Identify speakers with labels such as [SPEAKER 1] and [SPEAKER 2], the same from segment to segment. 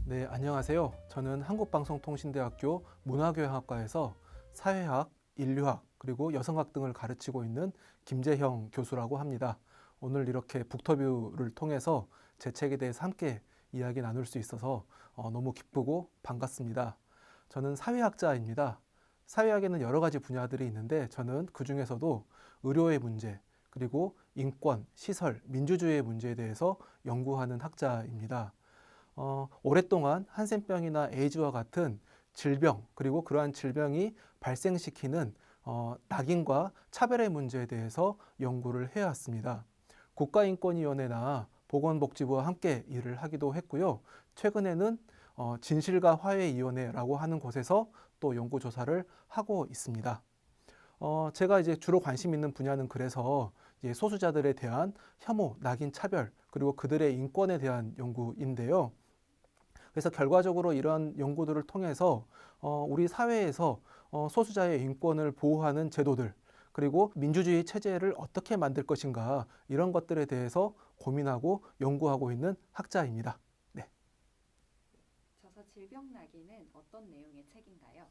[SPEAKER 1] 네, 안녕하세요. 저는 한국방송통신대학교 문화교양학과에서 사회학, 인류학, 그리고 여성학 등을 가르치고 있는 김재형 교수라고 합니다. 오늘 이렇게 북터뷰를 통해서 제 책에 대해서 함께 이야기 나눌 수 있어서 너무 기쁘고 반갑습니다. 저는 사회학자입니다. 사회학에는 여러 가지 분야들이 있는데 저는 그 중에서도 의료의 문제, 그리고 인권, 시설, 민주주의의 문제에 대해서 연구하는 학자입니다. 오랫동안 한센병이나 에이즈와 같은 질병, 그리고 그러한 질병이 발생시키는 낙인과 차별의 문제에 대해서 연구를 해왔습니다. 국가인권위원회나 보건복지부와 함께 일을 하기도 했고요. 최근에는 진실과 화해위원회라고 하는 곳에서 또 연구조사를 하고 있습니다. 제가 이제 주로 관심 있는 분야는 그래서 이제 소수자들에 대한 혐오, 낙인, 차별, 그리고 그들의 인권에 대한 연구인데요. 그래서 결과적으로 이런 연구들을 통해서 우리 사회에서 소수자의 인권을 보호하는 제도들, 그리고 민주주의 체제를 어떻게 만들 것인가, 이런 것들에 대해서 고민하고 연구하고 있는 학자입니다. 네.
[SPEAKER 2] 저서 질병 낙인은 어떤 내용의 책인가요?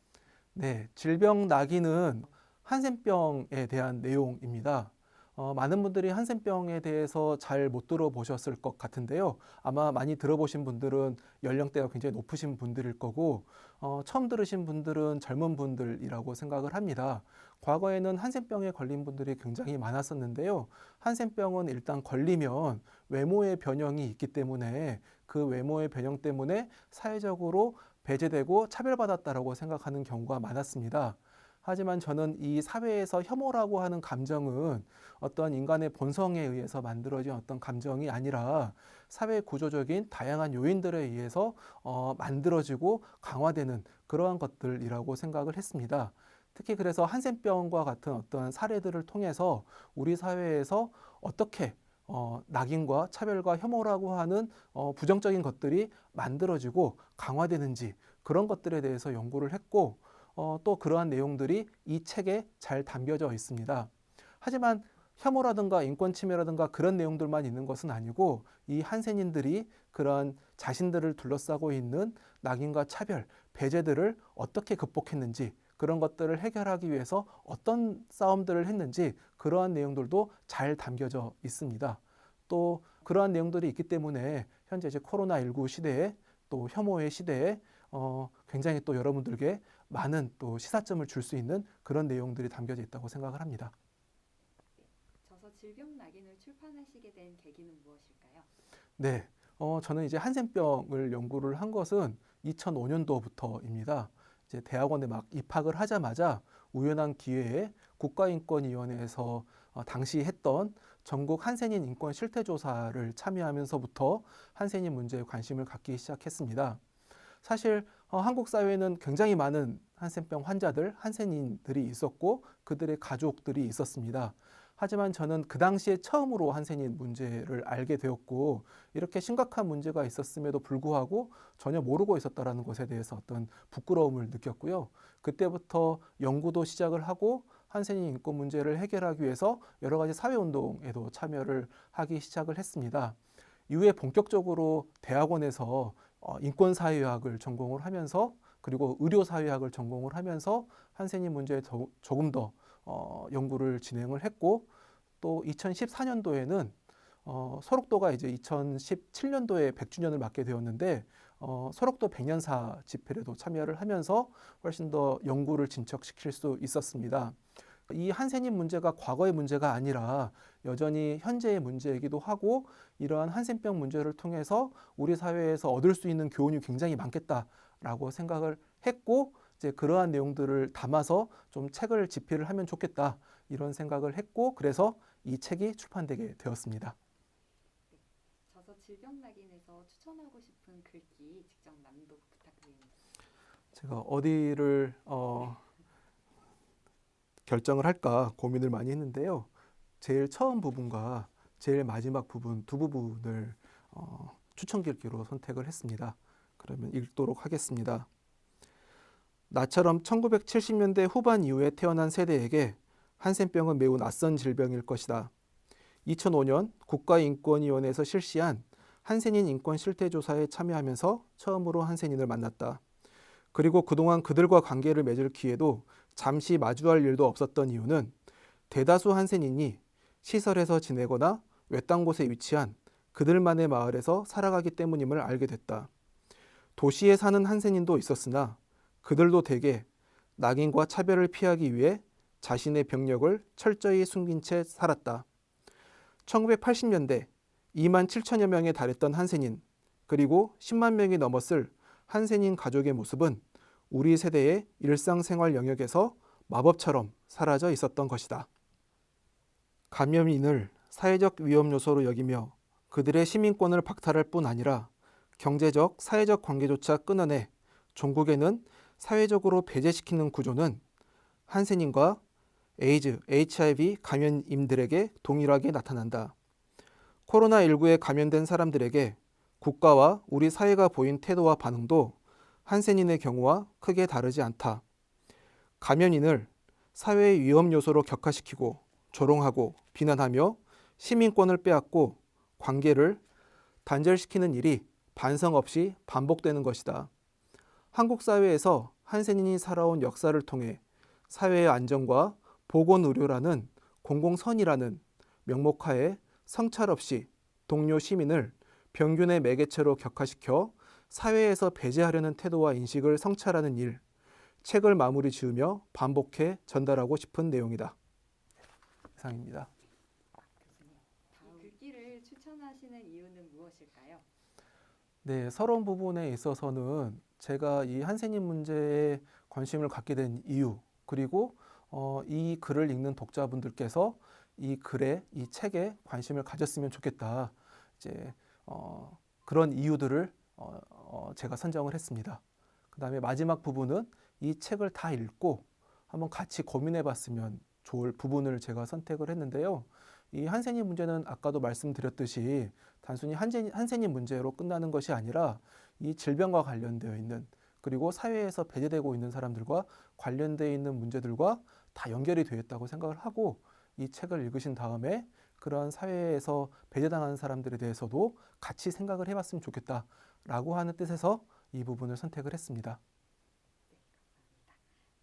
[SPEAKER 1] 네, 질병 낙인은 한센병에 대한 내용입니다. 많은 분들이 한센병에 대해서 잘 못 들어보셨을 것 같은데요. 아마 많이 들어보신 분들은 연령대가 굉장히 높으신 분들일 거고, 처음 들으신 분들은 젊은 분들이라고 생각을 합니다. 과거에는 한센병에 걸린 분들이 굉장히 많았었는데요. 한센병은 일단 걸리면 외모의 변형이 있기 때문에 그 외모의 변형 때문에 사회적으로 배제되고 차별받았다라고 생각하는 경우가 많았습니다. 하지만 저는 이 사회에서 혐오라고 하는 감정은 어떤 인간의 본성에 의해서 만들어진 어떤 감정이 아니라 사회 구조적인 다양한 요인들에 의해서 만들어지고 강화되는 그러한 것들이라고 생각을 했습니다. 특히 그래서 한센병과 같은 어떤 사례들을 통해서 우리 사회에서 어떻게 낙인과 차별과 혐오라고 하는 부정적인 것들이 만들어지고 강화되는지 그런 것들에 대해서 연구를 했고 또 그러한 내용들이 이 책에 잘 담겨져 있습니다. 하지만 혐오라든가 인권 침해라든가 그런 내용들만 있는 것은 아니고 이 한센인들이 그런 자신들을 둘러싸고 있는 낙인과 차별, 배제들을 어떻게 극복했는지 그런 것들을 해결하기 위해서 어떤 싸움들을 했는지 그러한 내용들도 잘 담겨져 있습니다. 또 그러한 내용들이 있기 때문에 현재 이제 코로나19 시대에 또 혐오의 시대에 굉장히 또 여러분들께 많은 또 시사점을 줄 수 있는 그런 내용들이 담겨져 있다고 생각을 합니다.
[SPEAKER 2] 저서 질병 낙인을 출판하시게 된 계기는 무엇일까요?
[SPEAKER 1] 네, 저는 이제 한센병을 연구를 한 것은 2005년도부터입니다. 이제 대학원에 막 입학을 하자마자 우연한 기회에 국가인권위원회에서 당시 했던 전국 한센인 인권 실태조사를 참여하면서부터 한센인 문제에 관심을 갖기 시작했습니다. 사실 한국 사회에는 굉장히 많은 한센병 환자들, 한센인들이 있었고 그들의 가족들이 있었습니다. 하지만 저는 그 당시에 처음으로 한센인 문제를 알게 되었고 이렇게 심각한 문제가 있었음에도 불구하고 전혀 모르고 있었다는 것에 대해서 어떤 부끄러움을 느꼈고요. 그때부터 연구도 시작을 하고 한센인 인권 문제를 해결하기 위해서 여러 가지 사회운동에도 참여를 하기 시작을 했습니다. 이후에 본격적으로 대학원에서 인권사회학을 전공을 하면서 그리고 의료사회학을 전공을 하면서 한센인 문제에 조금 더 연구를 진행을 했고 또 2014년도에는 소록도가 이제 2017년도에 100주년을 맞게 되었는데 소록도 100년사 집회에도 참여를 하면서 훨씬 더 연구를 진척시킬 수 있었습니다. 이 한센인 문제가 과거의 문제가 아니라 여전히 현재의 문제이기도 하고 이러한 한센병 문제를 통해서 우리 사회에서 얻을 수 있는 교훈이 굉장히 많겠다라고 생각을 했고 이제 그러한 내용들을 담아서 좀 책을 집필을 하면 좋겠다 이런 생각을 했고 그래서 이 책이 출판되게 되었습니다.
[SPEAKER 2] 네. 저서 질병 낙인에서 추천하고 싶은 글귀 직접 낭독 부탁드립니다.
[SPEAKER 1] 제가 어디를 결정을 할까 고민을 많이 했는데요. 제일 처음 부분과 제일 마지막 부분 두 부분을 추천 글귀로 선택을 했습니다. 그러면 읽도록 하겠습니다. 나처럼 1970년대 후반 이후에 태어난 세대에게 한센병은 매우 낯선 질병일 것이다. 2005년 국가인권위원회에서 실시한 한센인 인권 실태 조사에 참여하면서 처음으로 한센인을 만났다. 그리고 그동안 그들과 관계를 맺을 기회도 잠시 마주할 일도 없었던 이유는 대다수 한센인이 시설에서 지내거나 외딴 곳에 위치한 그들만의 마을에서 살아가기 때문임을 알게 됐다. 도시에 사는 한센인도 있었으나 그들도 대개 낙인과 차별을 피하기 위해 자신의 병력을 철저히 숨긴 채 살았다. 1980년대 2만 7천여 명에 달했던 한센인, 그리고 10만 명이 넘었을 한센인 가족의 모습은 우리 세대의 일상생활 영역에서 마법처럼 사라져 있었던 것이다. 감염인을 사회적 위험 요소로 여기며 그들의 시민권을 박탈할 뿐 아니라 경제적, 사회적 관계조차 끊어내 종국에는 사회적으로 배제시키는 구조는 한센인과 에이즈, HIV 감염인들에게 동일하게 나타난다. 코로나19에 감염된 사람들에게 국가와 우리 사회가 보인 태도와 반응도 한센인의 경우와 크게 다르지 않다. 감염인을 사회의 위험 요소로 격화시키고 조롱하고 비난하며 시민권을 빼앗고 관계를 단절시키는 일이 반성 없이 반복되는 것이다. 한국 사회에서 한센인이 살아온 역사를 통해 사회의 안전과 보건의료라는 공공선이라는 명목하에 성찰 없이 동료 시민을 병균의 매개체로 격화시켜 사회에서 배제하려는 태도와 인식을 성찰하는 일, 책을 마무리 지으며 반복해 전달하고 싶은 내용이다. 이상입니다.
[SPEAKER 2] 교수님, 이 글귀를 추천하시는 이유는 무엇일까요?
[SPEAKER 1] 네, 서론 부분에 있어서는 제가 이 한센인 문제에 관심을 갖게 된 이유, 그리고 이 글을 읽는 독자분들께서 이 글에, 이 책에 관심을 가졌으면 좋겠다. 이제 그런 이유들을 제가 선정을 했습니다. 그 다음에 마지막 부분은 이 책을 다 읽고 한번 같이 고민해 봤으면 좋을 부분을 제가 선택을 했는데요. 이 한센인 문제는 아까도 말씀드렸듯이 단순히 한센인 문제로 끝나는 것이 아니라 이 질병과 관련되어 있는, 그리고 사회에서 배제되고 있는 사람들과 관련되어 있는 문제들과 다 연결이 되어 있다고 생각을 하고, 이 책을 읽으신 다음에 그러한 사회에서 배제당하는 사람들에 대해서도 같이 생각을 해봤으면 좋겠다라고 하는 뜻에서 이 부분을 선택을 했습니다.
[SPEAKER 2] 네, 감사합니다.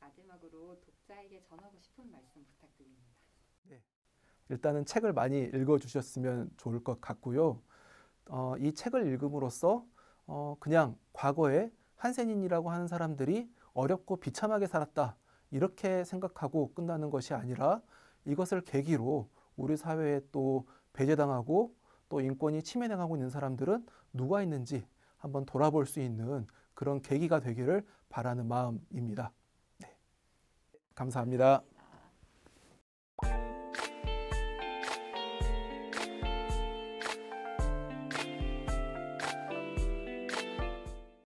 [SPEAKER 2] 마지막으로 독자에게 전하고 싶은 말씀 부탁드립니다.
[SPEAKER 1] 일단은 책을 많이 읽어주셨으면 좋을 것 같고요. 이 책을 읽음으로써 그냥 과거에 한센인이라고 하는 사람들이 어렵고 비참하게 살았다, 이렇게 생각하고 끝나는 것이 아니라 이것을 계기로 우리 사회에 또 배제당하고 또 인권이 침해당하고 있는 사람들은 누가 있는지 한번 돌아볼 수 있는 그런 계기가 되기를 바라는 마음입니다. 네. 감사합니다.